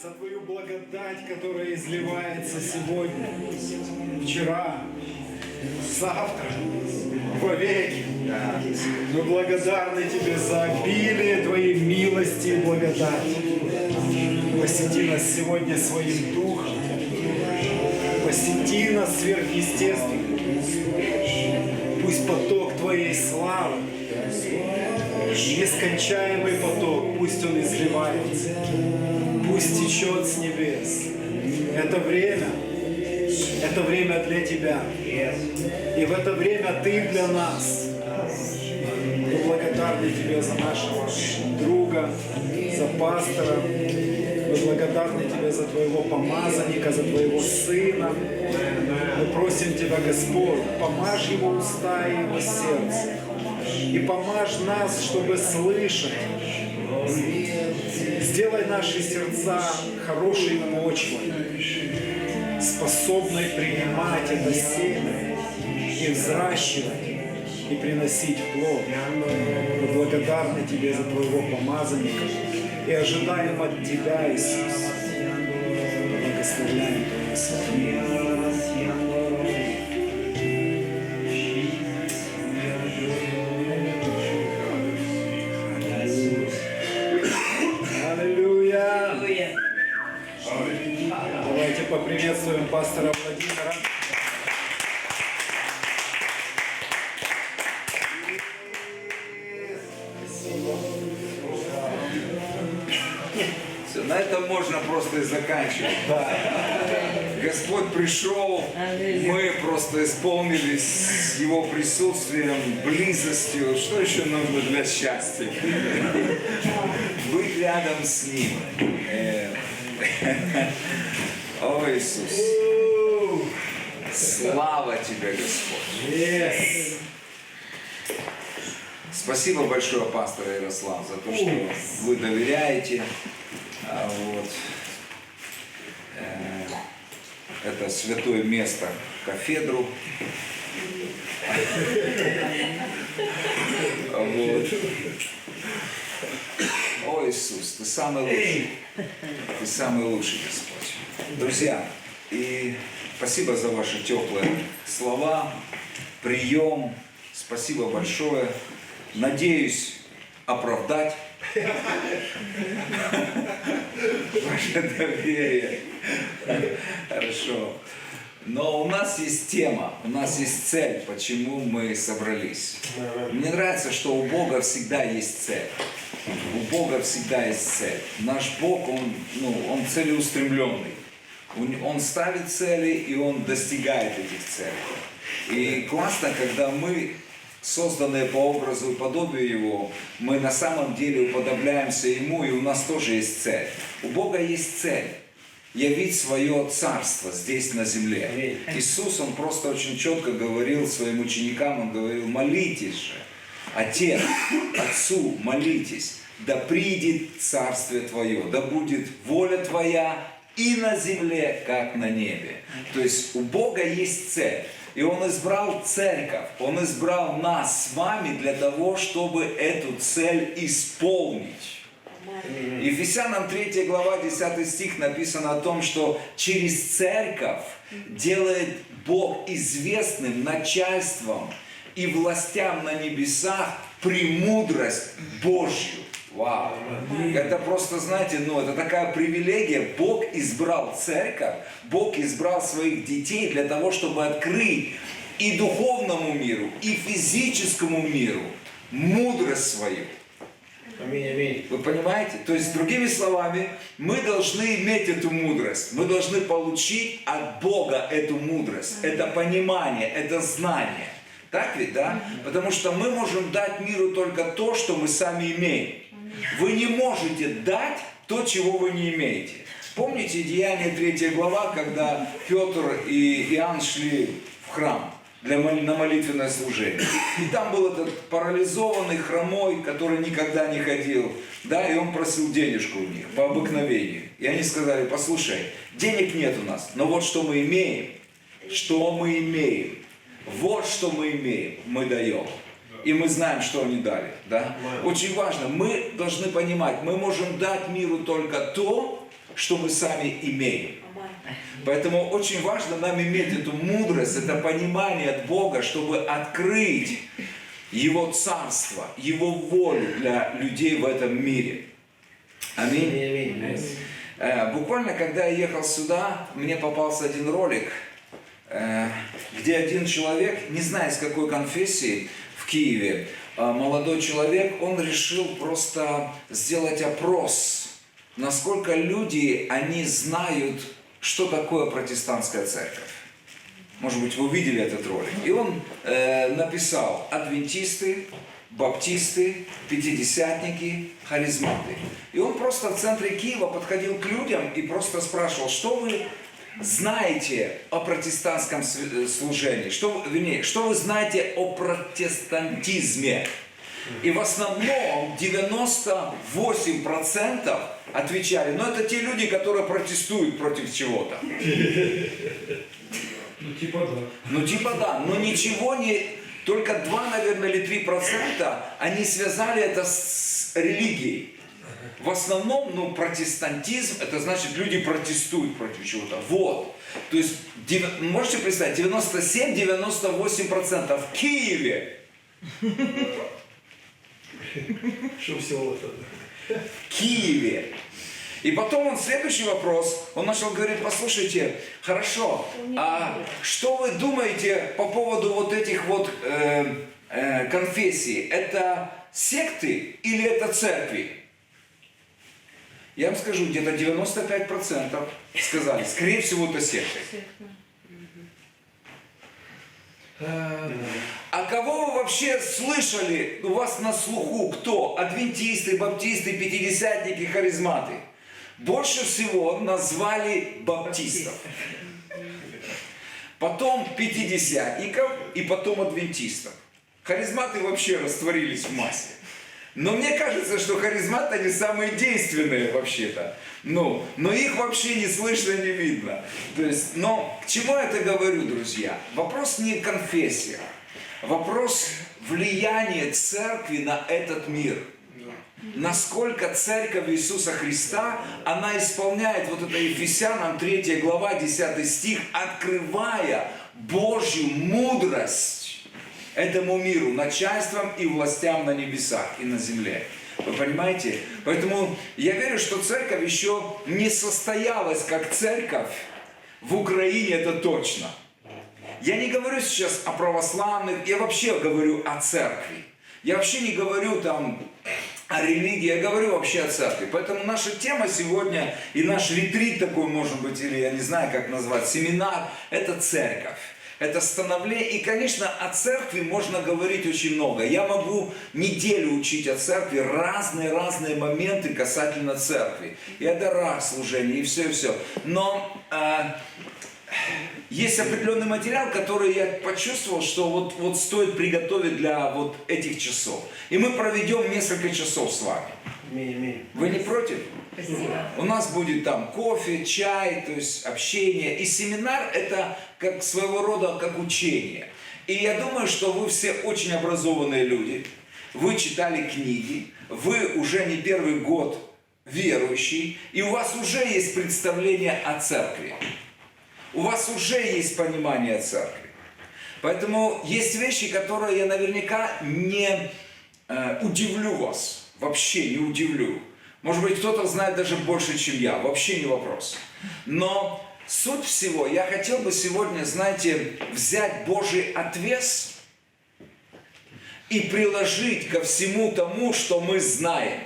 за Твою благодать, которая изливается сегодня, вчера, завтра, вовеки. Мы благодарны Тебе за обилие Твоей милости и благодати. Посети нас сегодня своим Духом. Посети нас сверхъестественно. Пусть поток Твоей славы, нескончаемый поток, пусть он изливается, пусть течет с небес. Это время для Тебя. И в это время Ты для нас. Мы благодарны Тебе за нашего друга, за пастора. Мы благодарны Тебе за Твоего помазанника, за Твоего сына. Мы просим Тебя, Господь, помажь его уста и его сердце. И помажь нас, чтобы слышать. Сделай наши сердца хорошей почвой, способной принимать это семя и взращивать, и приносить плод. Мы благодарны Тебе за Твоего помазанника и ожидаем от Тебя, Иисус. Благословляем Твое слово. Давайте поприветствуем пастора Владимира. Все, на этом можно просто и заканчивать. Да. Господь пришел, мы просто исполнились Его присутствием, близостью. Что еще нужно для счастья? Быть рядом с Ним. О, Иисус! Слава Тебе, Господь! Yes. Спасибо большое, пастор Ярослав, за то, что вы доверяете это святое место, кафедру. О, Иисус, Ты самый лучший. Ты самый лучший, Господь. Друзья, и спасибо за ваши теплые слова, прием. Спасибо большое. Надеюсь оправдать ваше доверие. Хорошо. Но у нас есть тема, у нас есть цель, почему мы собрались. Мне нравится, что у Бога всегда есть цель. У Бога всегда есть цель. Наш Бог, Он целеустремленный. Он ставит цели, и Он достигает этих целей. И классно, когда мы, созданные по образу и подобию Его, мы на самом деле уподобляемся Ему, и у нас тоже есть цель. У Бога есть цель. Явить свое царство здесь на земле. Иисус, Он просто очень четко говорил своим ученикам, Он говорил: молитесь же, Отец, Отцу молитесь, да придет Царствие Твое, да будет воля Твоя и на земле, как на небе. То есть у Бога есть цель. И Он избрал церковь, Он избрал нас с вами для того, чтобы эту цель исполнить. Ефесянам 3 глава 10 стих написано о том, что через церковь делает Бог известным начальством и властям на небесах премудрость Божью. Вау! Это просто, знаете, это такая привилегия. Бог избрал церковь, Бог избрал своих детей для того, чтобы открыть и духовному миру, и физическому миру мудрость свою. Аминь, аминь. Вы понимаете? То есть, другими словами, мы должны иметь эту мудрость. Мы должны получить от Бога эту мудрость, это понимание, это знание. Так ведь, да? Потому что мы можем дать миру только то, что мы сами имеем. Вы не можете дать то, чего вы не имеете. Помните Деяния 3 глава, когда Петр и Иоанн шли в храм на молитвенное служение. И там был этот парализованный, хромой, который никогда не ходил. Да, и он просил денежку у них по обыкновению. И они сказали: послушай, денег нет у нас, но вот что мы имеем. Вот что мы имеем, мы даем. И мы знаем, что они дали. Да? Очень важно, мы должны понимать, мы можем дать миру только то, что мы сами имеем. Поэтому очень важно нам иметь эту мудрость, это понимание от Бога, чтобы открыть Его Царство, Его волю для людей в этом мире. Аминь. Буквально, когда я ехал сюда, мне попался один ролик, где один человек, не знаю, из какой конфессии, в Киеве, молодой человек, он решил просто сделать опрос, насколько люди, они знают, что такое протестантская церковь. Может быть, вы видели этот ролик. И он написал: адвентисты, баптисты, пятидесятники, харизматы. И он просто в центре Киева подходил к людям и просто спрашивал, что вы знаете о протестантском служении, что вы знаете о протестантизме. И в основном 98% отвечали, но это те люди, которые протестуют против чего-то. Ну типа да, но ничего не... Только 2, наверное, или 3% они связали это с религией. В основном, протестантизм, это значит, люди протестуют против чего-то. Вот. То есть, можете представить, 97-98% в Киеве. Что всего это? В Киеве. И потом он следующий вопрос, он начал говорить: послушайте, хорошо, а что вы думаете по поводу вот этих вот конфессий? Это секты или это церкви? Я вам скажу, где-то 95% сказали, скорее всего, это секты. А кого вы вообще слышали, у вас на слуху, кто? Адвентисты, баптисты, пятидесятники, харизматы. Больше всего назвали баптистов. Потом пятидесятников и потом адвентистов. Харизматы вообще растворились в массе. Но мне кажется, что харизматы, они самые действенные вообще-то. Но их вообще не слышно, не видно. То есть, но к чему я это говорю, друзья? Вопрос не конфессия. Вопрос влияния церкви на этот мир. Насколько церковь Иисуса Христа, она исполняет вот это Ефесянам 3 глава 10 стих, открывая Божью мудрость этому миру, начальствам и властям на небесах и на земле. Вы понимаете? Поэтому я верю, что церковь еще не состоялась как церковь в Украине, это точно. Я не говорю сейчас о православных, я вообще говорю о церкви. Я вообще не говорю там о религии, я говорю вообще о церкви. Поэтому наша тема сегодня и наш ретрит такой, может быть, или я не знаю, как назвать, семинар, это церковь. Это становление. И, конечно, о церкви можно говорить очень много. Я могу неделю учить о церкви, разные моменты касательно церкви. И о дарах служения, и все. Но есть определенный материал, который я почувствовал, что вот стоит приготовить для вот этих часов. И мы проведем несколько часов с вами. Вы не против? Спасибо. У нас будет там кофе, чай, то есть общение. И семинар это как своего рода как учение. И я думаю, что вы все очень образованные люди. Вы читали книги, вы уже не первый год верующий, и у вас уже есть представление о церкви. У вас уже есть понимание о церкви. Поэтому есть вещи, которые я наверняка не удивлю вас. Вообще не удивлю. Может быть, кто-то знает даже больше, чем я. Вообще не вопрос. Но суть всего, я хотел бы сегодня, знаете, взять Божий отвес и приложить ко всему тому, что мы знаем.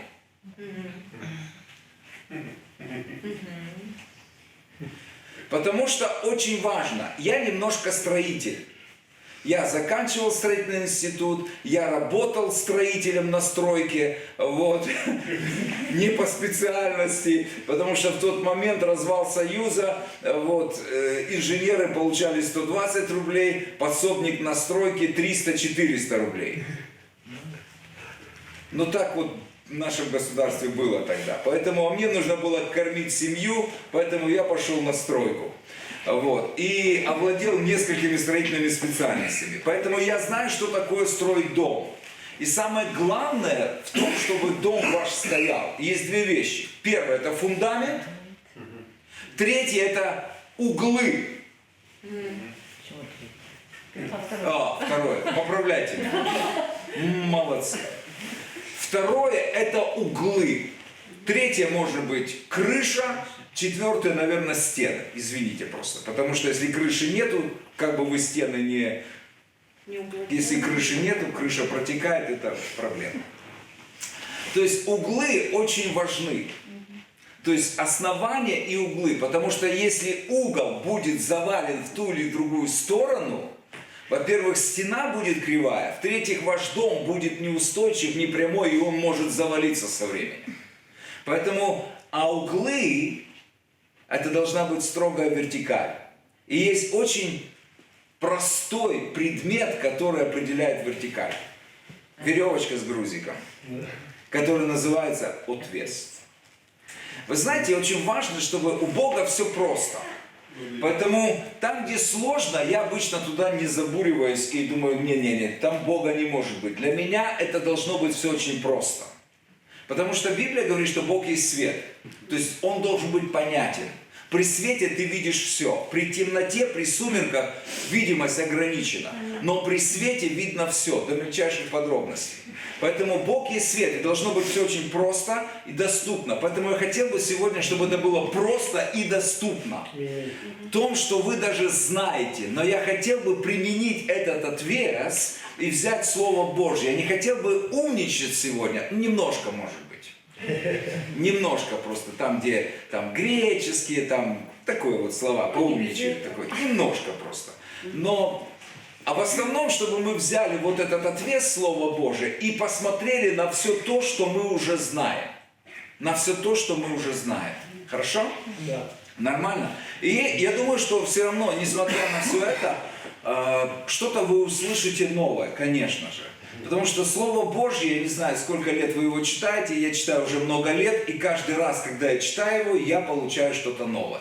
Потому что очень важно. Я немножко строитель. Я заканчивал строительный институт, я работал строителем на стройке, вот, не по специальности, потому что в тот момент развал Союза, вот, инженеры получали 120 рублей, подсобник на стройке 300-400 рублей. Ну так вот в нашем государстве было тогда. Поэтому мне нужно было кормить семью, поэтому я пошел на стройку. Вот, и овладел несколькими строительными специальностями. Поэтому я знаю, что такое строить дом. И самое главное в том, чтобы дом ваш стоял. Есть две вещи. Первое – это фундамент, Третье это углы. Второе. Поправляйте меня. Молодцы. Второе это углы. Третье может быть крыша. Четвертое, наверное, стены. Извините просто. Потому что если крыши нету, как бы вы стены не... Если крыши нету, крыша протекает, это проблема. То есть углы очень важны. То есть основание и углы. Потому что если угол будет завален в ту или другую сторону, во-первых, стена будет кривая, в-третьих, ваш дом будет неустойчив, непрямой, и он может завалиться со временем. Поэтому, углы, это должна быть строгая вертикаль. И есть очень простой предмет, который определяет вертикаль. Веревочка с грузиком, который называется отвес. Вы знаете, очень важно, чтобы у Бога все просто. Поэтому там, где сложно, я обычно туда не забуриваюсь и думаю, не, там Бога не может быть. Для меня это должно быть все очень просто. Потому что Библия говорит, что Бог есть свет. То есть Он должен быть понятен. При свете ты видишь все. При темноте, при сумерках видимость ограничена. Но при свете видно все, до мельчайших подробностей. Поэтому Бог есть свет. И должно быть все очень просто и доступно. Поэтому я хотел бы сегодня, чтобы это было просто и доступно. В том, что вы даже знаете. Но я хотел бы применить этот отвес и взять Слово Божье. Я не хотел бы умничать сегодня. Немножко, может быть. Немножко просто, там, где там греческие, там такое вот слова, поумничали, такое, немножко просто. Но, в основном, чтобы мы взяли вот этот отвес Слова Божия и посмотрели на все то, что мы уже знаем. На все то, что мы уже знаем. Хорошо? Да. Нормально? И я думаю, что все равно, несмотря на все это, что-то вы услышите новое, конечно же. Потому что Слово Божье, я не знаю, сколько лет вы его читаете, я читаю уже много лет, и каждый раз, когда я читаю его, я получаю что-то новое.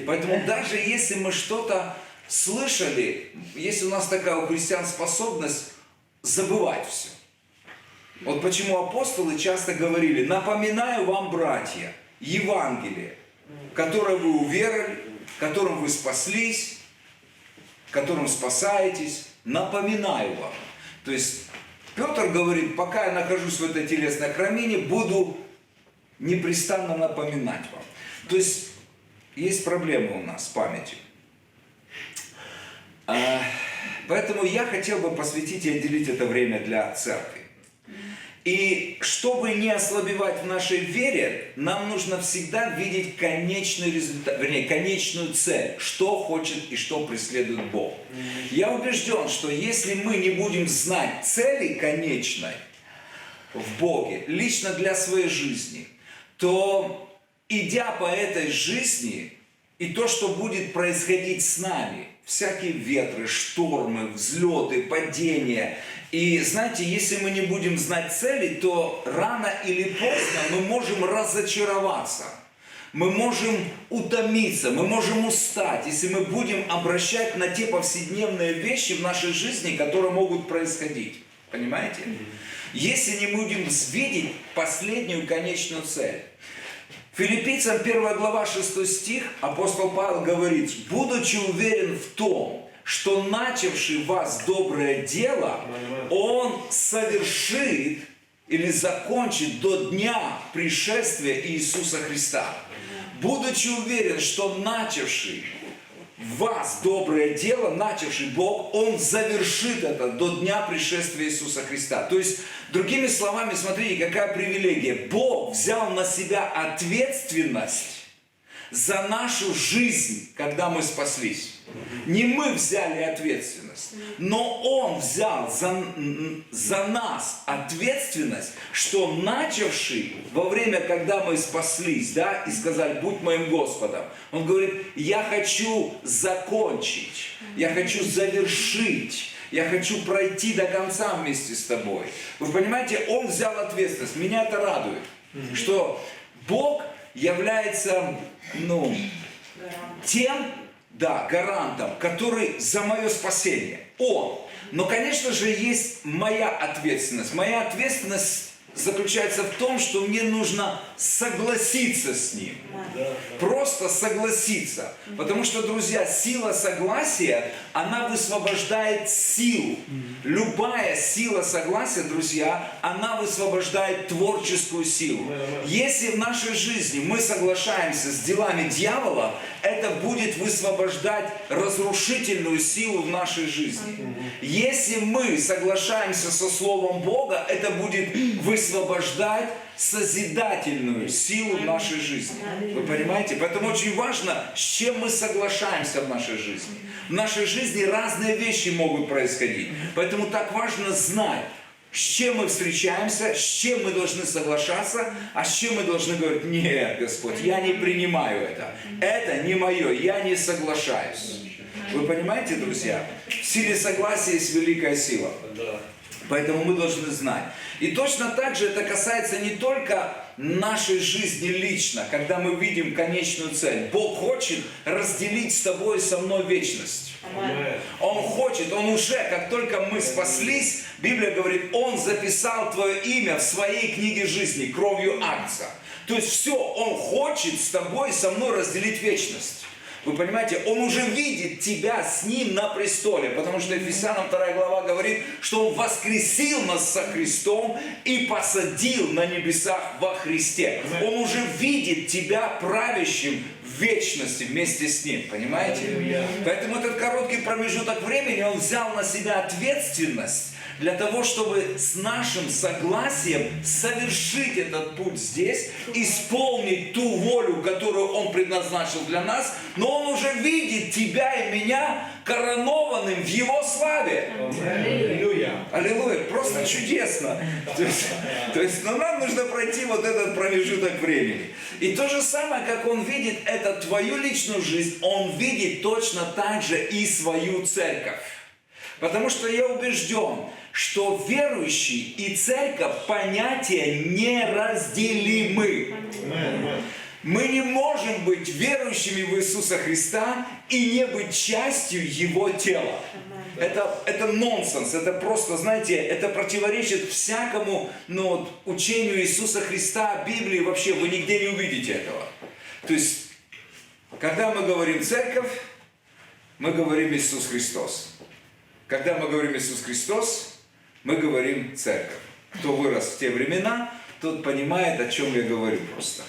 Поэтому даже если мы что-то слышали, есть у нас такая у христиан способность забывать все. Вот почему апостолы часто говорили, напоминаю вам, братья, Евангелие, в которое вы уверовали, которым вы спаслись, которым спасаетесь, напоминаю вам. То есть Петр говорит, пока я нахожусь в этой телесной храмине, буду непрестанно напоминать вам. То есть есть проблемы у нас с памятью. Поэтому я хотел бы посвятить и отделить это время для церкви. И чтобы не ослабевать в нашей вере, нам нужно всегда видеть конечный результат, вернее, конечную цель, что хочет и что преследует Бог. Я убежден, что если мы не будем знать цели конечной в Боге, лично для своей жизни, то, идя по этой жизни, и то, что будет происходить с нами, всякие ветры, штормы, взлеты, падения. И знаете, если мы не будем знать цели, то рано или поздно мы можем разочароваться. Мы можем утомиться, мы можем устать, если мы будем обращать на те повседневные вещи в нашей жизни, которые могут происходить. Понимаете? Если не будем видеть последнюю конечную цель. Филиппийцам 1 глава 6 стих, апостол Павел говорит, будучи уверен в том, что начавший в вас доброе дело, он совершит или закончит до дня пришествия Иисуса Христа. Будучи уверен, что начавший в вас доброе дело, начавший Бог, Он завершит это до дня пришествия Иисуса Христа. То есть, другими словами, смотрите, какая привилегия. Бог взял на себя ответственность за нашу жизнь, когда мы спаслись. Не мы взяли ответственность, но Он взял за нас ответственность, что начавший во время, когда мы спаслись, да, и сказали, будь моим Господом, Он говорит, я хочу закончить, я хочу завершить, я хочу пройти до конца вместе с тобой. Вы понимаете, Он взял ответственность. Меня это радует, что Бог является, тем, гарантом, который за мое спасение. Он. Но, конечно же, есть моя ответственность. Моя ответственность заключается в том, что мне нужно согласиться с Ним. Просто согласиться. Потому что, друзья, сила согласия, она высвобождает силу. Любая сила согласия, друзья, она высвобождает творческую силу. Если в нашей жизни мы соглашаемся с делами дьявола, это будет высвобождать разрушительную силу в нашей жизни. Если мы соглашаемся со Словом Бога, это будет высвобождать созидательную силу в нашей жизни. Вы понимаете? Поэтому очень важно, с чем мы соглашаемся в нашей жизни. В нашей жизни разные вещи могут происходить. Поэтому так важно знать, с чем мы встречаемся, с чем мы должны соглашаться, а с чем мы должны говорить: нет, Господь, я не принимаю это. Это не мое, я не соглашаюсь. Вы понимаете, друзья? В силе согласия есть великая сила. Поэтому мы должны знать. И точно так же это касается не только нашей жизни лично, когда мы видим конечную цель. Бог хочет разделить с тобой и со мной вечность. Он хочет, Он уже, как только мы спаслись, Библия говорит, Он записал твое имя в своей книге жизни кровью Агнца. То есть все, Он хочет с тобой и со мной разделить вечность. Вы понимаете, Он уже видит тебя с Ним на престоле, потому что Ефесянам 2 глава говорит, что Он воскресил нас со Христом и посадил на небесах во Христе. Он уже видит тебя правящим в вечности вместе с Ним, понимаете? Поэтому этот короткий промежуток времени Он взял на себя ответственность для того, чтобы с нашим согласием совершить этот путь здесь, исполнить ту волю, которую Он предназначил для нас, но Он уже видит тебя и меня коронованным в Его славе. Аллилуйя. Аллилуйя. Просто чудесно. То есть, но нам нужно пройти вот этот промежуток времени. И то же самое, как Он видит это твою личную жизнь, Он видит точно так же и свою церковь. Потому что я убежден, что верующий и церковь понятия неразделимы. Мы не можем быть верующими в Иисуса Христа и не быть частью Его тела. Это нонсенс, это просто, знаете, это противоречит всякому учению Иисуса Христа, Библии, вообще вы нигде не увидите этого. То есть, когда мы говорим церковь, мы говорим Иисус Христос. Когда мы говорим Иисус Христос, мы говорим церковь. Кто вырос в те времена, тот понимает, о чем я говорю просто.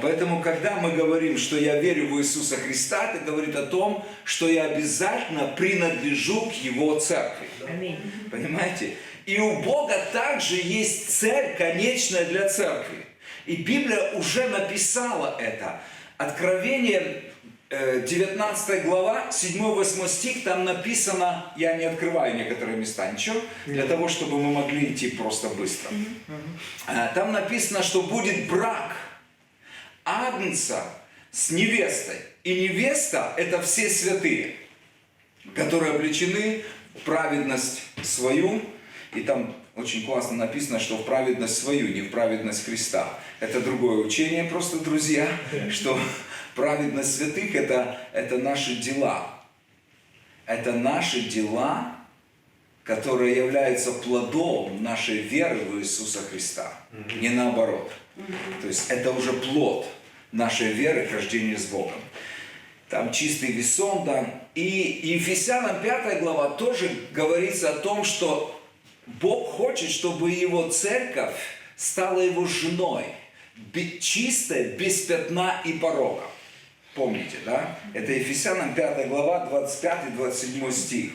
Поэтому, когда мы говорим, что я верю в Иисуса Христа, это говорит о том, что я обязательно принадлежу к Его церкви. Понимаете? И у Бога также есть цель конечная для церкви. И Библия уже написала это. Откровение 19 глава, 7-8 стих, там написано, я не открываю некоторые места, ничего, для того, чтобы мы могли идти просто быстро. Там написано, что будет брак Агнца с невестой. И невеста – это все святые, которые облечены в праведность свою. И там очень классно написано, что в праведность свою, не в праведность Христа. Это другое учение просто, друзья, что праведность святых – это наши дела. Это наши дела, которые являются плодом нашей веры в Иисуса Христа. Не наоборот. То есть это уже плод нашей веры к рождению с Богом. Там чистый весон, да. И Ефесянам 5 глава тоже говорится о том, что Бог хочет, чтобы Его церковь стала Его женой. Чистой, без пятна и порока. Помните, да? Это Ефесянам 5 глава, 25-27 стих.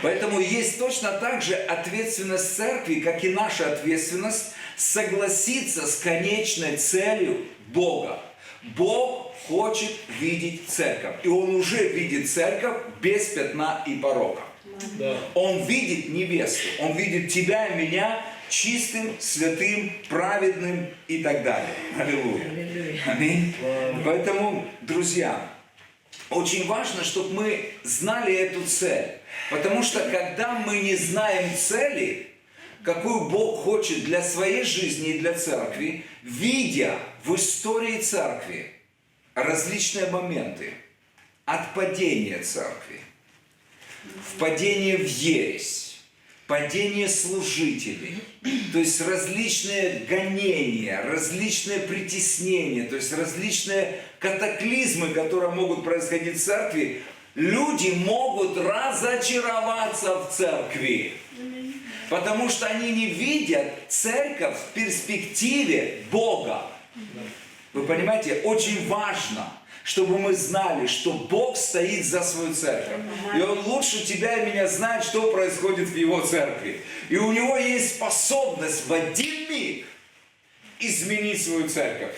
Поэтому есть точно так же ответственность церкви, как и наша ответственность, согласиться с конечной целью Бога. Бог хочет видеть церковь. И Он уже видит церковь без пятна и порока. Да. Он видит невесту. Он видит тебя и меня чистым, святым, праведным и так далее. Аллилуйя. Аминь. Поэтому, друзья, очень важно, чтобы мы знали эту цель. Потому что, когда мы не знаем цели, какую Бог хочет для своей жизни и для церкви, видя в истории церкви различные моменты от падения церкви, впадение в ересь, падение служителей, то есть различные гонения, различные притеснения, то есть различные катаклизмы, которые могут происходить в церкви, люди могут разочароваться в церкви. Потому что они не видят церковь в перспективе Бога. Вы понимаете, очень важно, чтобы мы знали, что Бог стоит за свою церковь. И Он лучше тебя и меня знает, что происходит в Его церкви. И у Него есть способность в один миг изменить свою церковь.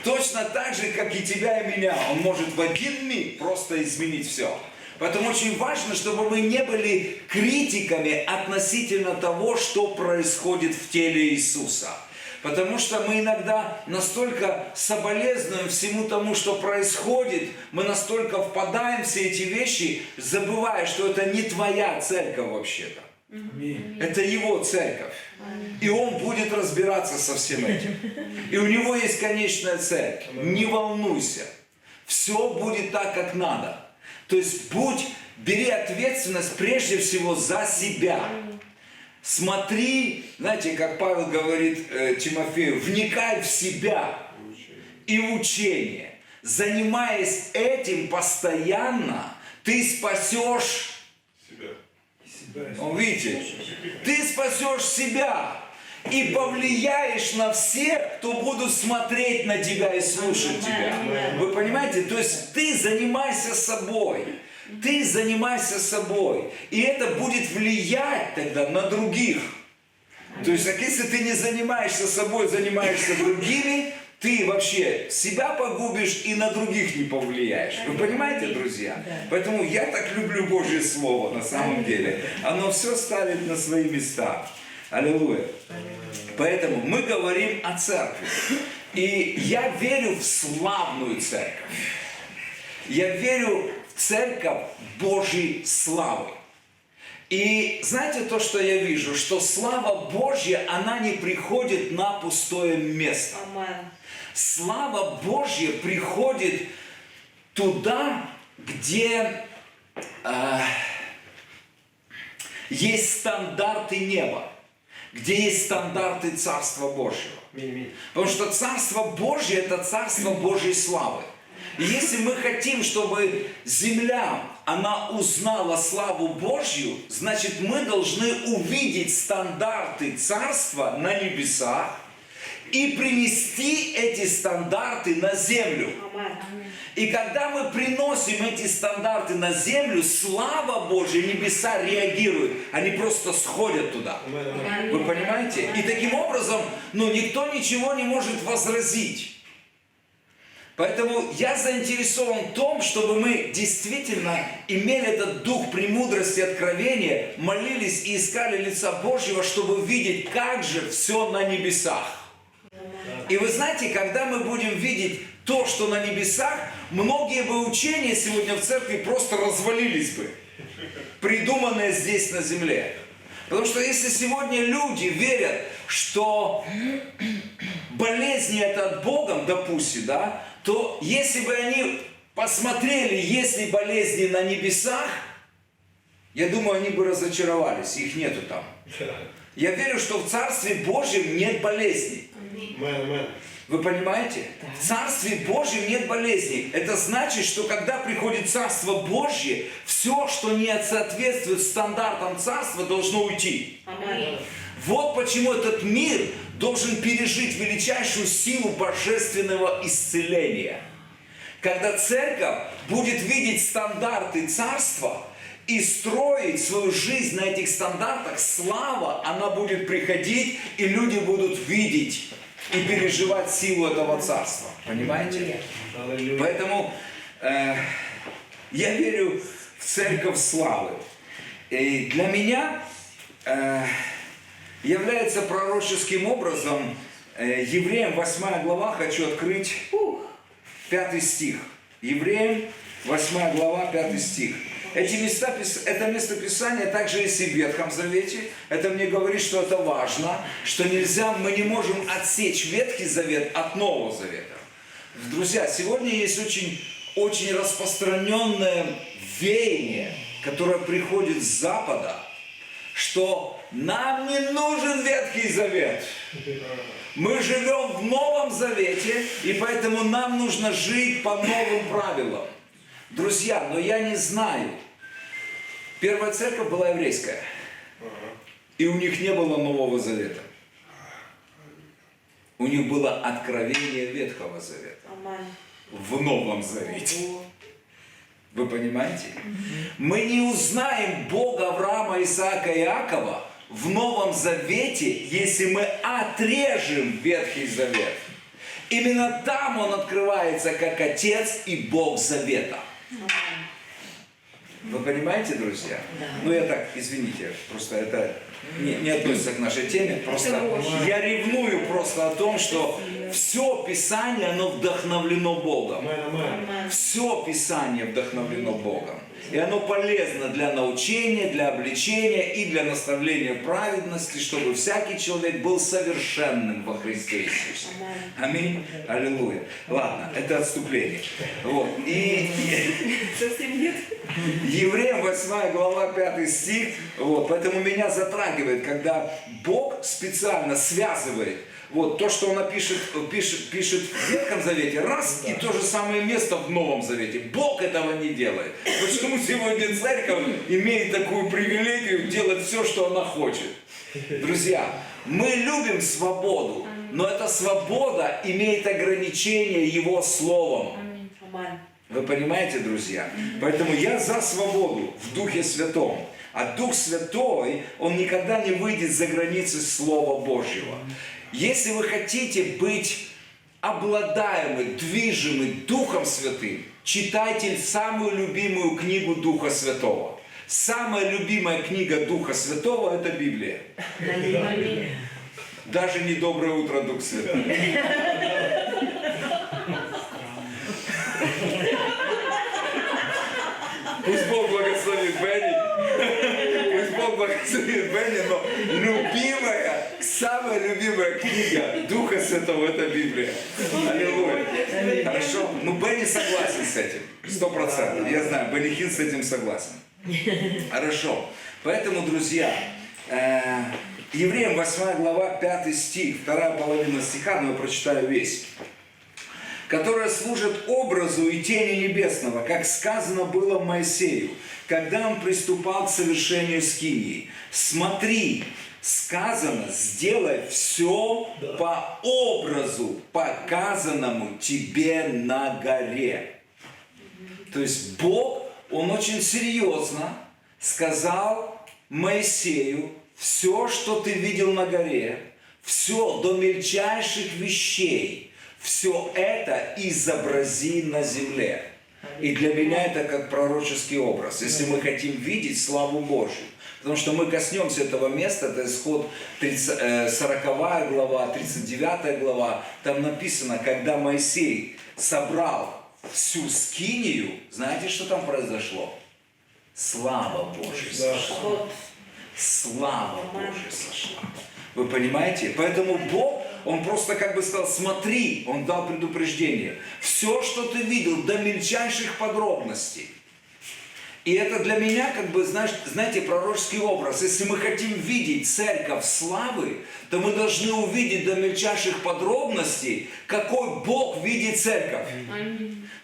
Точно так же, как и тебя и меня. Он может в один миг просто изменить все. Поэтому очень важно, чтобы мы не были критиками относительно того, что происходит в теле Иисуса. Потому что мы иногда настолько соболезнуем всему тому, что происходит, мы настолько впадаем в все эти вещи, забывая, что это не твоя церковь вообще-то. Это Его церковь. И Он будет разбираться со всем этим. И у Него есть конечная цель. Не волнуйся. Все будет так, как надо. То есть бери ответственность прежде всего за себя. Смотри, знаете, как Павел говорит Тимофею, вникай в себя и в учение. Занимаясь этим постоянно, ты спасешь себя. Видите, ты спасешь себя и повлияешь на всех, кто будут смотреть на тебя и слушать тебя. Вы понимаете? То есть ты занимайся собой. Ты занимайся собой. И это будет влиять тогда на других. То есть, если ты не занимаешься собой, занимаешься другими, ты вообще себя погубишь и на других не повлияешь. Вы понимаете, друзья? Поэтому я так люблю Божье Слово на самом деле. Оно все ставит на свои места. Аллилуйя. Поэтому мы говорим о церкви. И я верю в славную церковь. Я верю в церковь Божьей славы. И знаете то, что я вижу? Что слава Божья, она не приходит на пустое место. Слава Божья приходит туда, где есть стандарты неба, где есть стандарты Царства Божьего. Потому что Царство Божье – это Царство Божьей славы. И если мы хотим, чтобы земля, она узнала славу Божью, значит, мы должны увидеть стандарты Царства на небесах и принести эти стандарты на землю. И когда мы приносим эти стандарты на землю, слава Божья, небеса реагируют. Они просто сходят туда. Вы понимаете? И таким образом, никто ничего не может возразить. Поэтому я заинтересован в том, чтобы мы действительно имели этот дух премудрости, откровения, молились и искали лица Божьего, чтобы видеть, как же все на небесах. И вы знаете, когда мы будем видеть то, что на небесах, многие бы учения сегодня в церкви просто развалились бы, придуманные здесь на земле. Потому что если сегодня люди верят, что болезни это от Бога, допустим, да, то если бы они посмотрели, есть ли болезни на небесах, я думаю, они бы разочаровались, их нету там. Я верю, что в Царстве Божьем нет болезней. Вы понимаете? В Царстве Божьем нет болезней. Это значит, что когда приходит Царство Божье, все, что не соответствует стандартам Царства, должно уйти. Вот почему этот мир должен пережить величайшую силу божественного исцеления. Когда церковь будет видеть стандарты Царства и строить свою жизнь на этих стандартах, слава, она будет приходить, и люди будут видеть и переживать силу этого Царства. Понимаете? Поэтому я верю в церковь славы. И для меня является пророческим образом Евреям 8 глава, хочу открыть 5 стих. Евреям 8 глава, 5 стих. Это местописание также есть и в Ветхом Завете. Это мне говорит, что это важно, что мы не можем отсечь Ветхий Завет от Нового Завета. Друзья, сегодня есть очень распространенное веяние, которое приходит с Запада, что нам не нужен Ветхий Завет. Мы живем в Новом Завете, и поэтому нам нужно жить по новым правилам. Друзья, но я не знаю. Первая церковь была еврейская, и у них не было Нового Завета. У них было откровение Ветхого Завета в Новом Завете. Вы понимаете? Мы не узнаем Бога Авраама, Исаака и Иакова в Новом Завете, если мы отрежем Ветхий Завет. Именно там он открывается как Отец и Бог Завета. Вы понимаете, друзья? Ну я так, извините, просто это не относится к нашей теме. Просто я ревную просто о том, что все Писание, оно вдохновлено Богом. Все Писание вдохновлено Богом. И оно полезно для научения, для обличения и для наставления в праведности, чтобы всякий человек был совершенным во Христе Иисусе. Аминь. Аллилуйя. Ладно, это отступление. Вот. И Совсем нет. Евреям 8 глава 5 стих. Вот. Поэтому меня затрагивает, когда Бог специально связывает вот то, что он пишет в Ветхом Завете, раз, и то же самое место в Новом Завете. Бог этого не делает. Почему сегодня церковь имеет такую привилегию делать все, что она хочет? Друзья, мы любим свободу, но эта свобода имеет ограничения Его Словом. Вы понимаете, друзья? Поэтому я за свободу в Духе Святом. А Дух Святой, Он никогда не выйдет за границы Слова Божьего. Если вы хотите быть обладаемы, движимы Духом Святым, читайте самую любимую книгу Духа Святого. Самая любимая книга Духа Святого – это Библия. Даже не «Доброе утро, Дух Святой». Пусть Бог благословит Бенни. Пусть Бог благословит Бенни, но любимая, самая любимая книга Духа Святого – это Библия. Аллилуйя. Хорошо? Ну, Бенни согласен с этим. 100%. Я знаю, Бенни Хилл с этим согласен. Хорошо. Поэтому, друзья, Евреям 8 глава 5 стих, вторая половина стиха, но я прочитаю весь. Которая служит образу и тени небесного, как сказано было Моисею, когда он приступал к совершению скинии. Смотри, сказано, сделай все по образу, показанному тебе на горе. То есть Бог, Он очень серьезно сказал Моисею, все, что ты видел на горе, все до мельчайших вещей, все это изобрази на земле. И для меня это как пророческий образ, если мы хотим видеть славу Божью. Потому что мы коснемся этого места, это Исход 40 глава, 39 глава, там написано, когда Моисей собрал всю скинию, знаете, что там произошло? Слава Божья сошла. Слава Божья сошла. Вы понимаете? Поэтому Бог, Он просто как бы сказал, смотри, Он дал предупреждение. Все, что ты видел, до мельчайших подробностей. И это для меня, как бы, знаете, пророческий образ. Если мы хотим видеть церковь славы, то мы должны увидеть до мельчайших подробностей, какой Бог видит церковь.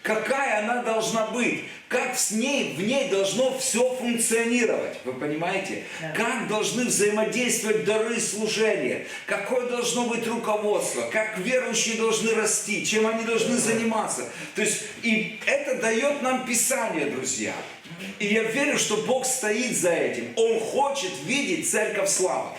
Какая она должна быть. Как в ней должно все функционировать. Вы понимаете? Как должны взаимодействовать дары служения. Какое должно быть руководство. Как верующие должны расти. Чем они должны заниматься. То есть, и это дает нам Писание, друзья. И я верю, что Бог стоит за этим. Он хочет видеть церковь славы.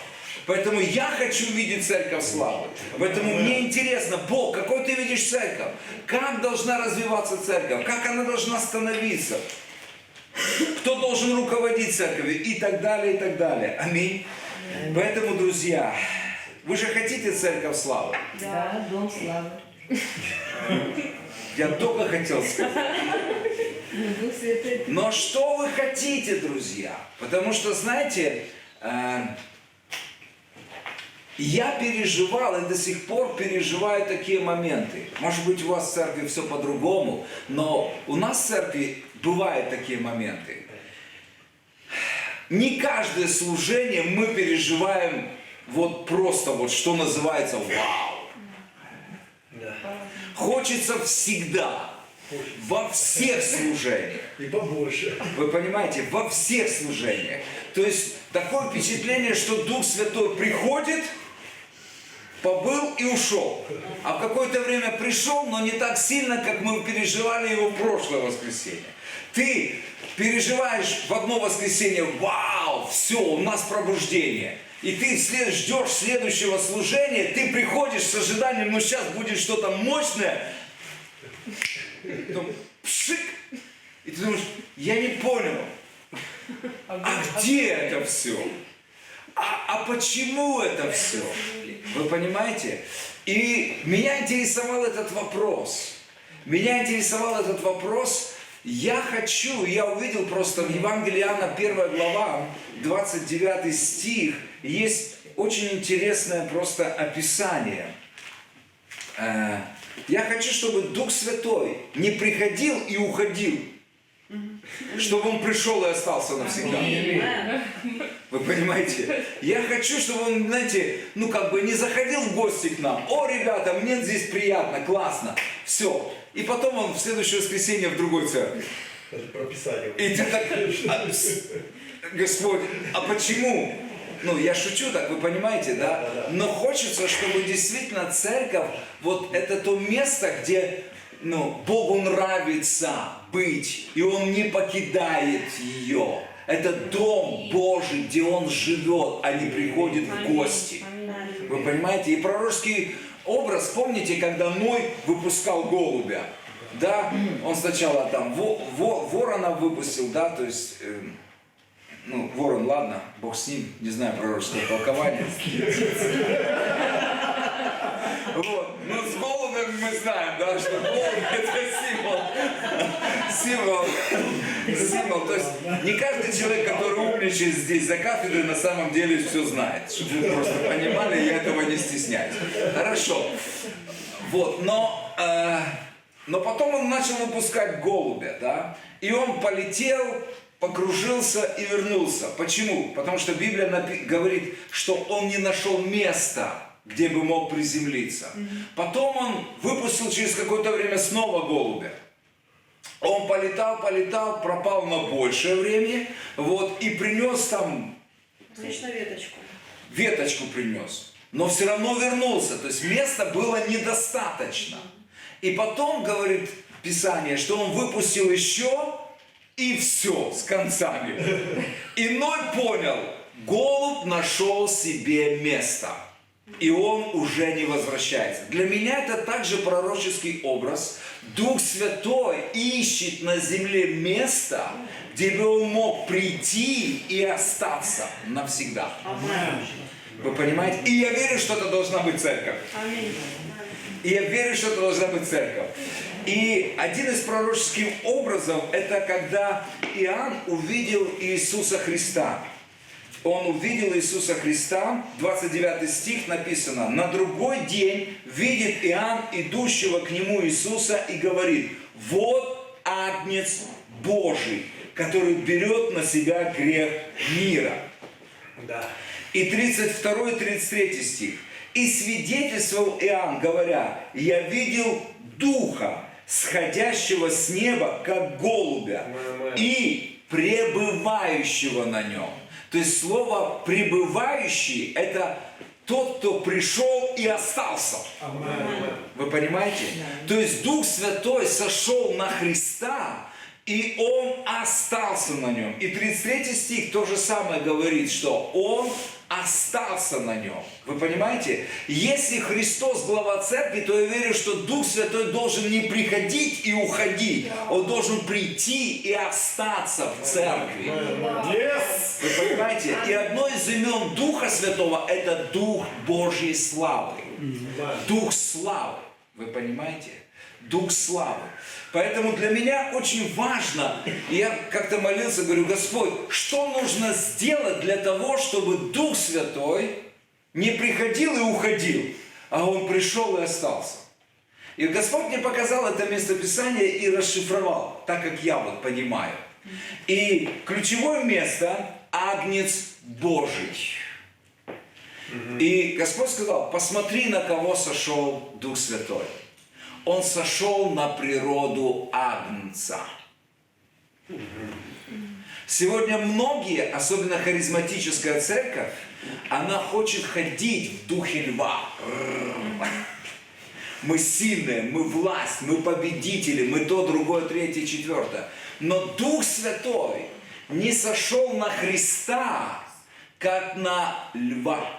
Поэтому я хочу видеть церковь славы. Поэтому мне интересно, Бог, какой ты видишь церковь? Как должна развиваться церковь? Как она должна становиться? Кто должен руководить церковью? И так далее, и так далее. Аминь. Поэтому, друзья, вы же хотите церковь славы? Да, дом славы. Я только хотел сказать. Но что вы хотите, друзья? Потому что, знаете, я переживал и до сих пор переживаю такие моменты. Может быть, у вас в церкви все по-другому, но у нас в церкви бывают такие моменты. Не каждое служение мы переживаем вот просто вот, что называется, вау. Да. Хочется всегда, во всех служениях. И побольше. Вы понимаете, во всех служениях. То есть такое впечатление, что Дух Святой приходит, побыл и ушел. А в какое-то время пришел, но не так сильно, как мы переживали его в прошлое воскресенье. Ты переживаешь в одно воскресенье, вау, все, у нас пробуждение. И ты ждешь следующего служения, ты приходишь с ожиданием, ну сейчас будет что-то мощное. Потом пшик. И ты думаешь, я не понял, а где это все? А почему это все? Вы понимаете? И меня интересовал этот вопрос. Я увидел просто в Евангелии Иоанна 1 глава, 29 стих, есть очень интересное просто описание. Я хочу, чтобы Дух Святой не приходил и уходил, чтобы Он пришел и остался навсегда. Вы понимаете? Я хочу, чтобы Он, знаете, не заходил в гости к нам. О, ребята, мне здесь приятно, классно, все. И потом Он в следующее воскресенье в другой церкви. Это прописание. И ты так, Господь, а почему? Я шучу так, вы понимаете, да? Но хочется, чтобы действительно церковь, вот это то место, где Богу нравится быть, и Он не покидает ее. Это дом Божий, где Он живет, а не приходит в гости. Вы понимаете? И пророческий образ, помните, когда Ной выпускал голубя? Да? Он сначала там ворона выпустил, да, то есть... ворон, ладно, Бог с ним, не знаю пророческое толкование. Вот. Но с голубем мы знаем, да, что голубь это символ. То есть не каждый человек, который умничает здесь за кафедрой, на самом деле все знает. Чтобы вы просто понимали, я этого не стесняюсь. Хорошо. Вот, но потом он начал выпускать голубя, да, и он полетел, покружился и вернулся. Почему? Потому что Библия говорит, что он не нашел места, где бы мог приземлиться. Потом он выпустил через какое-то время снова голубя. Он полетал, пропал на большее время, вот, и принес там... Отлично, веточку. Веточку принес. Но все равно вернулся. То есть места было недостаточно. И потом, говорит Писание, что он выпустил еще... И все, с концами. И Ной понял, голубь нашел себе место. И он уже не возвращается. Для меня это также пророческий образ. Дух Святой ищет на земле место, где бы он мог прийти и остаться навсегда. Вы понимаете? И я верю, что это должна быть церковь. И один из пророческих образов, это когда Иоанн увидел Иисуса Христа. Он увидел Иисуса Христа, 29 стих написано: «На другой день видит Иоанн идущего к нему Иисуса и говорит: вот Агнец Божий, который берет на себя грех мира». Да. И 32 и 33 стих. «И свидетельствовал Иоанн, говоря: я видел Духа, сходящего с неба, как голубя, и пребывающего на нем». То есть слово «пребывающий» – это тот, кто пришел и остался. Вы понимаете? То есть Дух Святой сошел на Христа, и Он остался на нем. И 33 стих то же самое говорит, что Он остался на нем. Вы понимаете? Если Христос глава церкви, то я верю, что Дух Святой должен не приходить и уходить. Он должен прийти и остаться в церкви. Вы понимаете? И одно из имен Духа Святого – это Дух Божьей славы. Дух славы. Вы понимаете? Дух славы. Поэтому для меня очень важно, и я как-то молился, говорю: Господь, что нужно сделать для того, чтобы Дух Святой не приходил и уходил, а Он пришел и остался. И Господь мне показал это местописание и расшифровал, так как я вот понимаю. И ключевое место, Агнец Божий. И Господь сказал, посмотри, на кого сошел Дух Святой. Он сошел на природу Агнца. Сегодня многие, особенно харизматическая церковь, она хочет ходить в духе льва. Мы сильные, мы власть, мы победители, мы то, другое, третье, четвертое. Но Дух Святой не сошел на Христа, как на льва,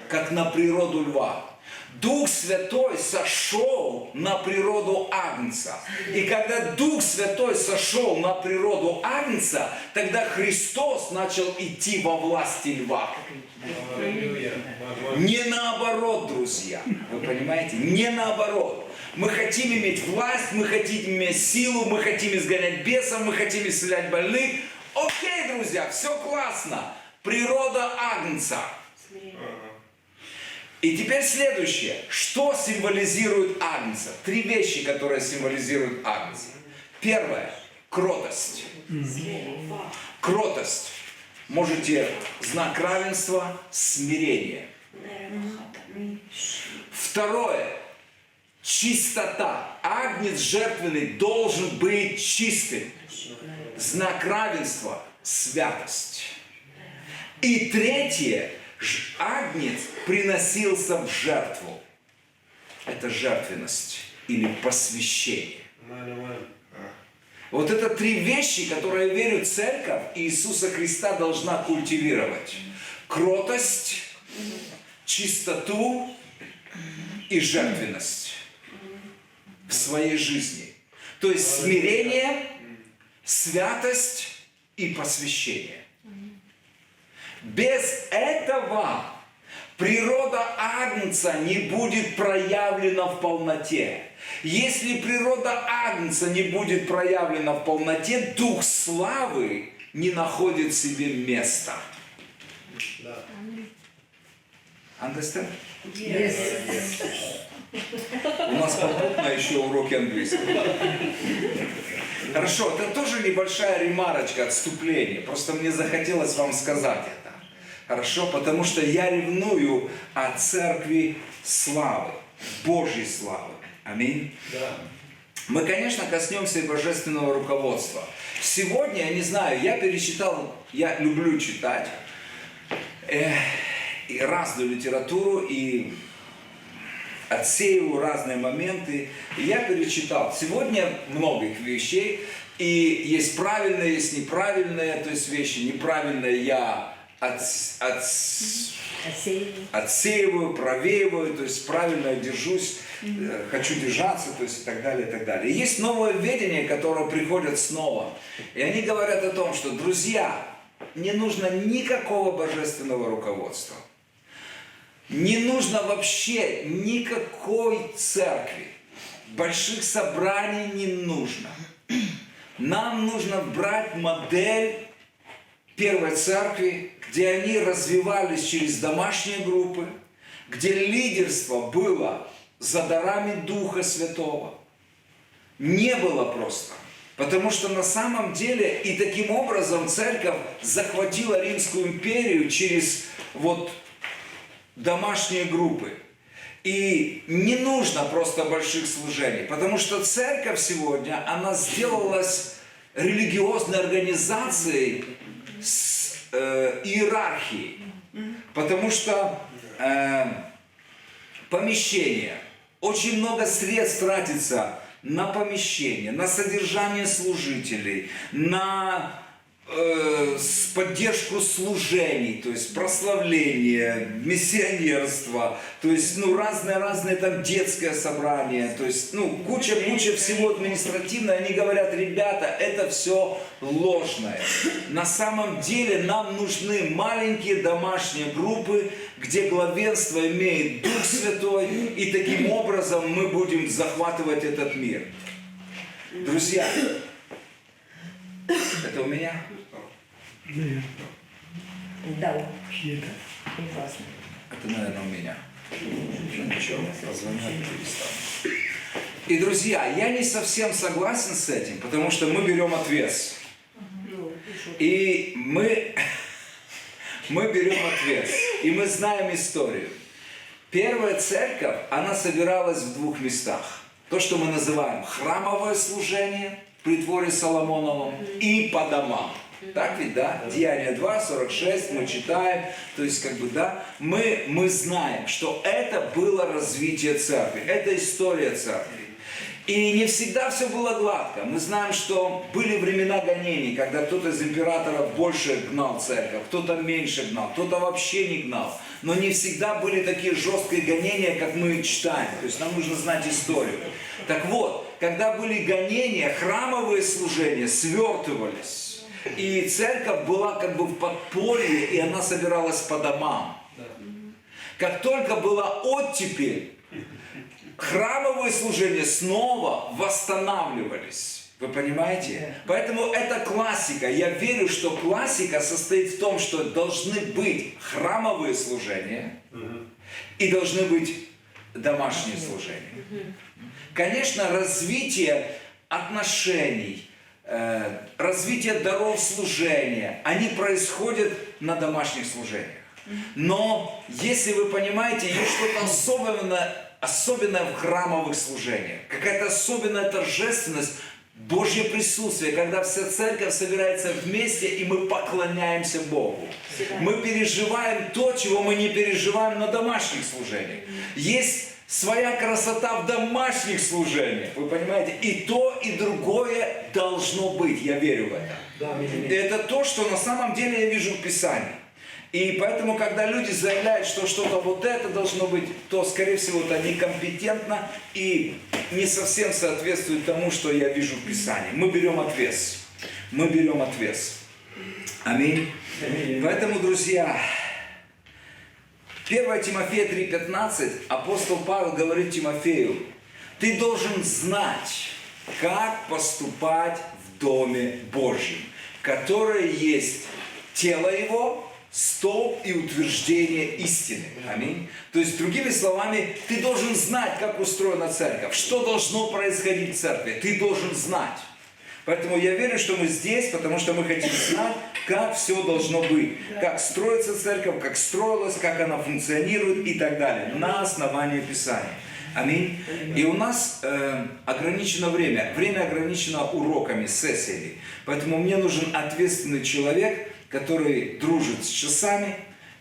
как на природу льва. Дух Святой сошел на природу Агнца. И когда Дух Святой сошел на природу Агнца, тогда Христос начал идти во власти льва. Не наоборот, друзья. Вы понимаете? Не наоборот. Мы хотим иметь власть, мы хотим иметь силу, мы хотим изгонять бесов, мы хотим исцелять больных. Окей, друзья, все классно. Природа Агнца. И теперь следующее. Что символизирует Агнца? 3 вещи, которые символизируют Агнца. Первое. Кротость. Кротость. Можете знак равенства, смирение. Второе. Чистота. Агнец жертвенный должен быть чистым. Знак равенства, святость. И третье. Агнец приносился в жертву. Это жертвенность или посвящение. Вот это 3 вещи, которые, я верю, церковь Иисуса Христа должна культивировать. Кротость, чистоту и жертвенность в своей жизни. То есть смирение, святость и посвящение. Без этого природа Агнца не будет проявлена в полноте. Если природа Агнца не будет проявлена в полноте, Дух славы не находит себе места. Understand? Yes. У нас попутно еще уроки английского. Хорошо, это тоже небольшая ремарочка, отступление. Просто мне захотелось вам сказать это. Хорошо, потому что я ревную о церкви славы, Божьей славы. Аминь. Да. Мы, конечно, коснемся и божественного руководства. Сегодня, я не знаю, я перечитал, я люблю читать и разную литературу, и отсеиваю разные моменты. И я перечитал сегодня многих вещей, и есть правильные, есть неправильные, то есть вещи неправильные я отсеиваю, провеиваю, то есть правильно держусь, хочу держаться, то есть и так далее, и так далее. И есть новое видение, которое приходит снова. И они говорят о том, что, друзья, не нужно никакого божественного руководства. Не нужно вообще никакой церкви. Больших собраний не нужно. Нам нужно брать модель первой церкви, где они развивались через домашние группы, где лидерство было за дарами Духа Святого. Не было просто. Потому что на самом деле и таким образом церковь захватила Римскую империю через вот домашние группы. И не нужно просто больших служений, потому что церковь сегодня, она сделалась религиозной организацией с иерархией. Потому что помещение, очень много средств тратится на помещение, на содержание служителей, на поддержку служений, то есть прославление, миссионерство, то есть разные там детское собрание, то есть куча всего административного. Они говорят: ребята, это все ложное. На самом деле нам нужны маленькие домашние группы, где главенство имеет Дух Святой, и таким образом мы будем захватывать этот мир. Друзья, это у меня? Да. Чьи-то. Это, наверное, у меня. Ничего, позвонят, перестану. И, друзья, я не совсем согласен с этим, потому что мы берем отвес. И мы берем отвес, и мы знаем историю. Первая церковь, она собиралась в двух местах. То, что мы называем храмовое служение при дворе Соломоновом и по домам. Так ведь, да? Деяния 2, 46 мы читаем. То есть, как бы, да, мы знаем, что это было развитие церкви, это история церкви. И не всегда все было гладко. Мы знаем, что были времена гонений, когда кто-то из императоров больше гнал церковь, кто-то меньше гнал, кто-то вообще не гнал. Но не всегда были такие жесткие гонения, как мы читаем. То есть нам нужно знать историю. Так вот, когда были гонения, храмовые служения свертывались. И церковь была как бы в подполье, и она собиралась по домам. Как только была оттепель, храмовые служения снова восстанавливались. Вы понимаете? Поэтому это классика. Я верю, что классика состоит в том, что должны быть храмовые служения и должны быть домашние служения. Конечно, развитие отношений, развитие даров служения, они происходят на домашних служениях. Но, если вы понимаете, есть что-то особенное в храмовых служениях. Какая-то особенная торжественность, Божье присутствие, когда вся церковь собирается вместе, и мы поклоняемся Богу. Мы переживаем то, чего мы не переживаем на домашних служениях. Есть своя красота в домашних служениях, вы понимаете? И то, и другое должно быть, я верю в это. Это то, что на самом деле я вижу в Писании. И поэтому, когда люди заявляют, что что-то вот это должно быть, то, скорее всего, это некомпетентно и не совсем соответствует тому, что я вижу в Писании. Мы берем отвес. Мы берем отвес. Аминь. Поэтому, друзья, 1 Тимофея 3,15 апостол Павел говорит Тимофею: ты должен знать, как поступать в Доме Божьем, которое есть тело его, столб и утверждение истины. Аминь. То есть, другими словами, ты должен знать, как устроена церковь, что должно происходить в церкви. Ты должен знать. Поэтому я верю, что мы здесь, потому что мы хотим знать, как все должно быть. Как строится церковь, как строилась, как она функционирует и так далее. На основании Писания. Аминь. И у нас ограничено время. Время ограничено уроками, сессиями. Поэтому мне нужен ответственный человек, который дружит с часами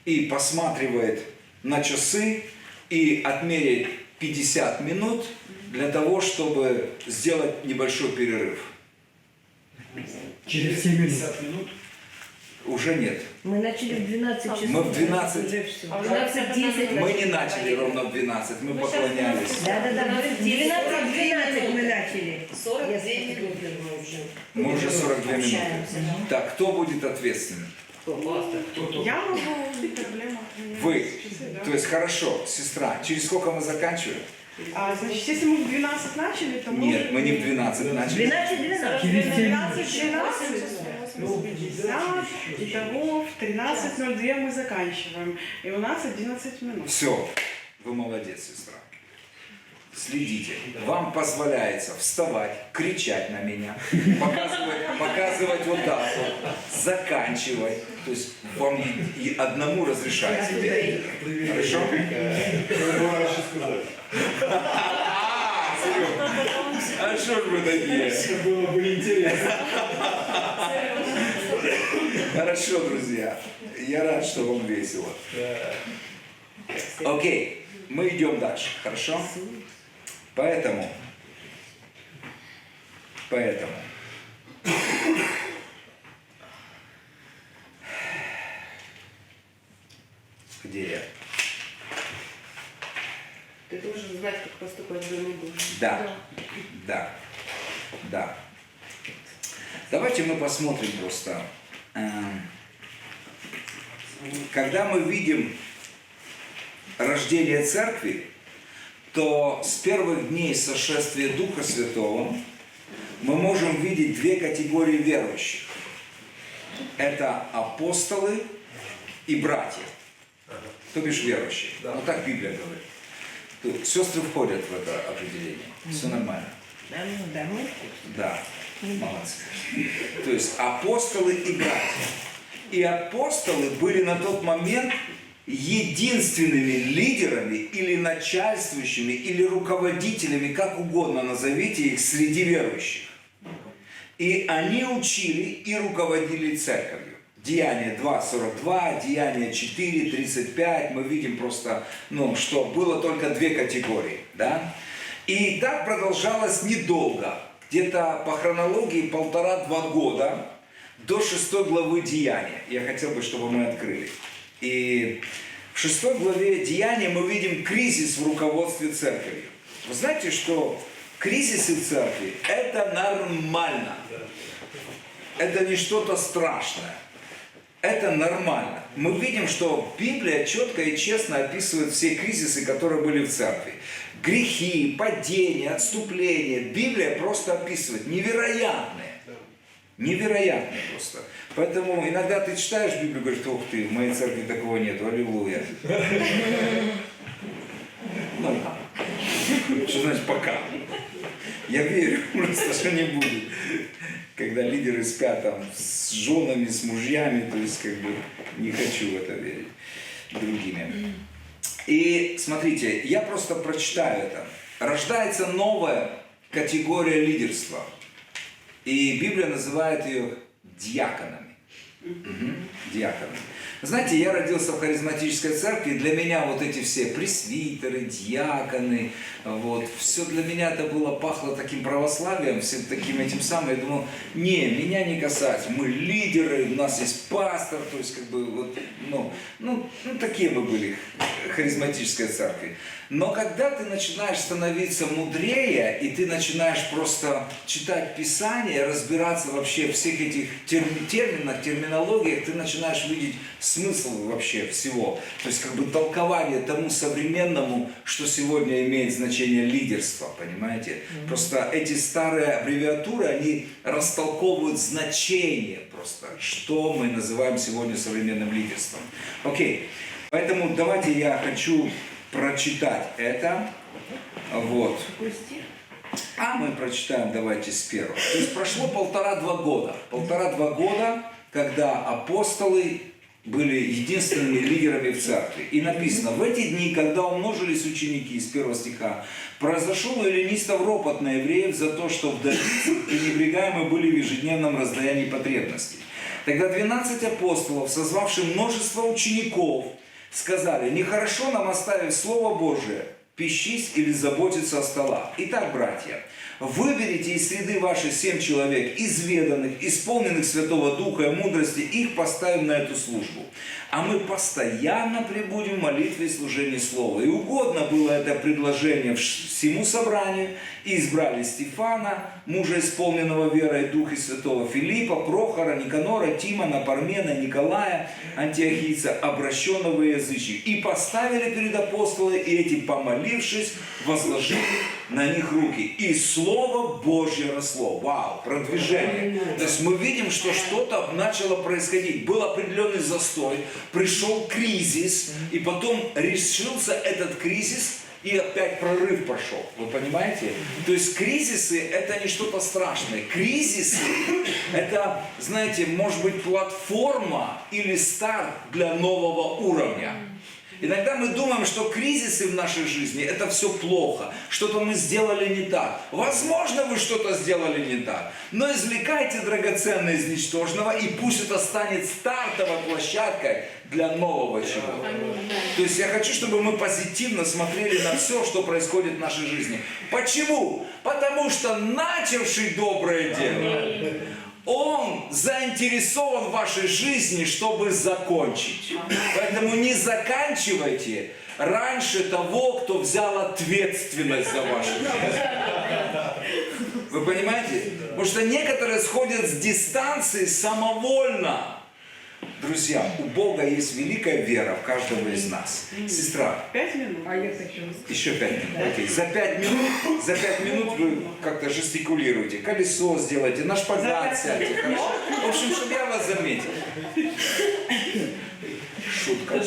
и посматривает на часы и отмеряет 50 минут для того, чтобы сделать небольшой перерыв. Через 70 минут? Уже нет. Мы начали в 12 часов. Мы в 12. Уже все. А 12:10. Мы не начали ровно в 12, мы поклонялись. Да. В 12:12 мы начали. 42 минуты. Мы уже 42 минуты. Общаемся. Так, кто будет ответственным? Я могу, проблема. Вы. То есть, хорошо, сестра, через сколько мы заканчиваем? Значит, если мы в 12 начали, то мы... Нет, мы не в 12 начали. 12:12. Через 7 минут. 12:12, итого в 13:02 мы заканчиваем. И у нас 11 минут. Все, вы молодец, сестра. Следите. Вам позволяется вставать, кричать на меня, показывать вот так вот, заканчивать. То есть вам и одному разрешать себе. Хорошо? А что ж вы такие? Было бы интересно. Хорошо, друзья. Я рад, что вам весело. Окей, мы идем дальше. Хорошо? Поэтому. Где я? Ты должен знать, как поступать в Доме Божьем. Да. Давайте мы посмотрим просто. Когда мы видим рождение церкви, то с первых дней сошествия Духа Святого мы можем видеть две категории верующих. Это апостолы и братья. То бишь верующие. Ну так Библия говорит. Тут сестры входят в это определение. Все нормально. Да, ну да, мы. Да, молодцы. То есть апостолы и братья. И апостолы были на тот момент единственными лидерами или начальствующими, или руководителями, как угодно назовите их, среди верующих. И они учили и руководили церковью. Деяния 2.42, Деяния 4.35. Мы видим просто, что было только две категории. Да? И так продолжалось недолго. Где-то по хронологии 1,5-2 года до 6 главы Деяния. Я хотел бы, чтобы мы открыли. И в 6 главе Деяния мы видим кризис в руководстве церковью. Вы знаете, что кризисы в церкви – это нормально. Это не что-то страшное. Это нормально. Мы видим, что Библия четко и честно описывает все кризисы, которые были в церкви. Грехи, падения, отступления. Библия просто описывает. Невероятные. Невероятные просто. Поэтому иногда ты читаешь Библию и говоришь: ух ты, в моей церкви такого нет, аллилуйя. Что значит пока? Я верю, просто что не будет. Когда лидеры спят там с женами, с мужьями, то есть не хочу в это верить другими. И смотрите, я просто прочитаю это. Рождается новая категория лидерства. И Библия называет ее диаконами. Диаконами. Знаете, я родился в харизматической церкви, и для меня вот эти все пресвитеры, диаконы, все для меня это было, пахло таким православием, всем таким этим самым. Я думал, меня не касается, мы лидеры, у нас есть пастор, то есть такие мы были, харизматической церкви. Но когда ты начинаешь становиться мудрее, и ты начинаешь просто читать Писание, разбираться вообще в всех этих терминах, терминологиях, ты начинаешь видеть смысл вообще всего. То есть толкование тому современному, что сегодня имеет значение лидерства, понимаете? Просто эти старые аббревиатуры, они растолковывают значение просто, что мы называем сегодня современным лидерством. Окей, поэтому давайте я хочу прочитать это. А мы прочитаем, давайте, с первого. То есть прошло 1,5-2 года. 1,5-2 года, когда апостолы были единственными лидерами в церкви. И написано: в эти дни, когда умножились ученики, с 1 стиха, произошел у эллинистов ропот на евреев за то, что вдовицы пренебрегаемы были в ежедневном раздаянии потребностей. Тогда 12 апостолов, созвавши множество учеников, сказали: нехорошо нам, оставив Слово Божие, пищись или заботиться о столах. Итак, братья, выберите из среды вашей 7 человек, изведанных, исполненных Святого Духа и мудрости, их поставим на эту службу. А мы постоянно пребудем в молитве и служении Слова. И угодно было это предложение всему собранию, и избрали Стефана, мужа, исполненного верой Духа Святого, Филиппа, Прохора, Никанора, Тимона, Пармена, Николая, антиохийца, обращенного язычью. И поставили перед апостолами, и эти, помолившись, возложили на них руки. И Слово Божье росло. Вау, продвижение. То есть мы видим, что что-то начало происходить. Был определенный застой, пришел кризис, и потом решился этот кризис, и опять прорыв пошел. Вы понимаете? То есть кризисы – это не что-то страшное. Кризисы – это, знаете, может быть платформа или старт для нового уровня. Иногда мы думаем, что кризисы в нашей жизни – это все плохо, что-то мы сделали не так. Возможно, вы что-то сделали не так, но извлекайте драгоценное из ничтожного, и пусть это станет стартовой площадкой для нового чего-то. То есть я хочу, чтобы мы позитивно смотрели на все, что происходит в нашей жизни. Почему? Потому что начавший доброе дело, он заинтересован в вашей жизни, чтобы закончить. Поэтому не заканчивайте раньше того, кто взял ответственность за вашу жизнь. Вы понимаете? Потому что некоторые сходят с дистанции самовольно. Друзья, у Бога есть великая вера в каждого из нас. Сестра. 5 минут. А я хочу. Еще 5 минут. Окей. За 5 минут вы как-то жестикулируете. Колесо сделайте, на шпагат сядьте. Хорошо? В общем, чтобы я вас заметил. Шутка.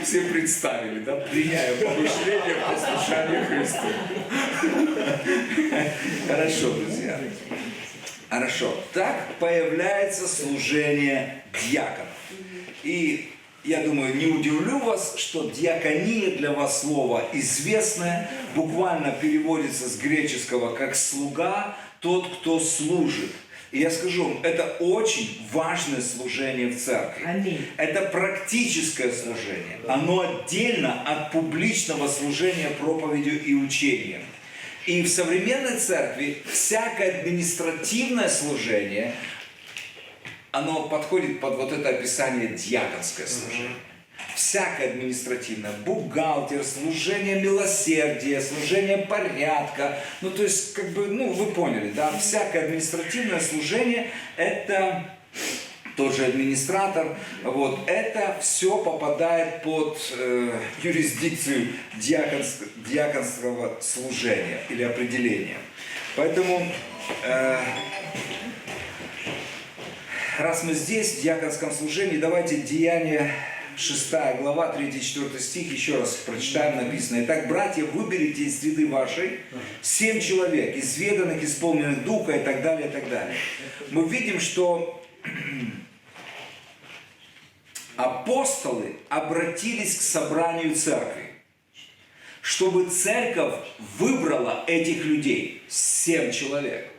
все представили, да, приняя помышление в послушании Христу. Хорошо, друзья. Хорошо. Так появляется служение диаконов. И я думаю, не удивлю вас, что диакония для вас слово известное, буквально переводится с греческого как «слуга», «тот, кто служит». И я скажу вам, это очень важное служение в церкви. Аминь. Это практическое служение. Оно отдельно от публичного служения проповедью и учением. И в современной церкви всякое административное служение, оно подходит под вот это описание диаконское служение. Всякое административное, бухгалтер, служение милосердия, служение порядка, ну то есть, как бы, ну вы поняли, да, всякое административное служение, это тот же администратор, вот, это все попадает под юрисдикцию диаконского служения или определения. Поэтому, раз мы здесь, в диаконском служении, давайте Деяния 6 глава, 3-4 стих, еще раз прочитаем, написано. «Итак, братья, выберите из среды вашей 7 человек, изведанных, исполненных Духа» и так далее, и так далее. Мы видим, что апостолы обратились к собранию церкви, чтобы церковь выбрала этих людей, 7 человек.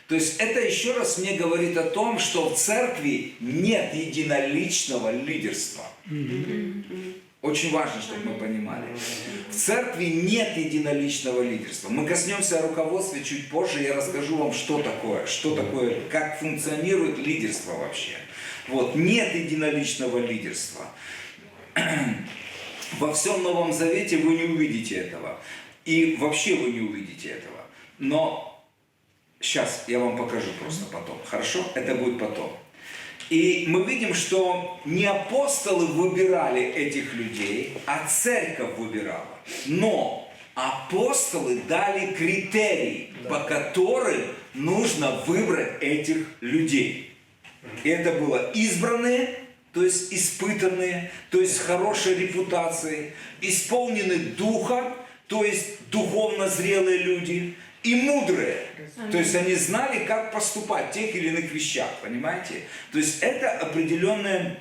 То есть это еще раз мне говорит о том, что в церкви нет единоличного лидерства. Очень важно, чтобы мы понимали. В церкви нет единоличного лидерства. Мы коснемся о руководстве чуть позже, я расскажу вам, что такое, как функционирует лидерство вообще. Вот, нет единоличного лидерства. Во всем Новом Завете вы не увидите этого. И вообще вы не увидите этого. Но сейчас я вам покажу просто потом. Хорошо? Это будет потом. И мы видим, что не апостолы выбирали этих людей, а церковь выбирала. Но апостолы дали критерии, по которым нужно выбрать этих людей. И это было избранные, то есть испытанные, то есть с хорошей репутацией, исполнены духа, то есть духовно зрелые люди, и мудрые. То есть они знали, как поступать в тех или иных вещах, понимаете? То есть это определенные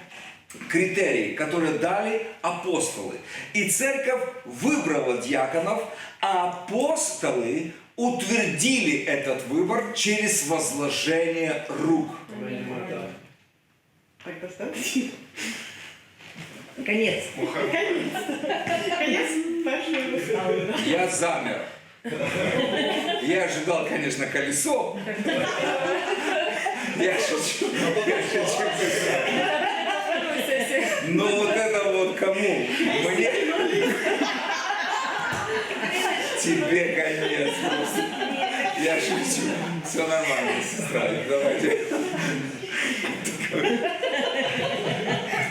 критерии, которые дали апостолы. И церковь выбрала диаконов, а апостолы утвердили этот выбор через возложение рук. Так, достаточно. Конец. Конец нашей выставы. Я замер. Я ожидал, конечно, колесо. Я шучу. Но вот это вот кому? Мне? Тебе конец. Я шучу. Все нормально, сестра. Давайте.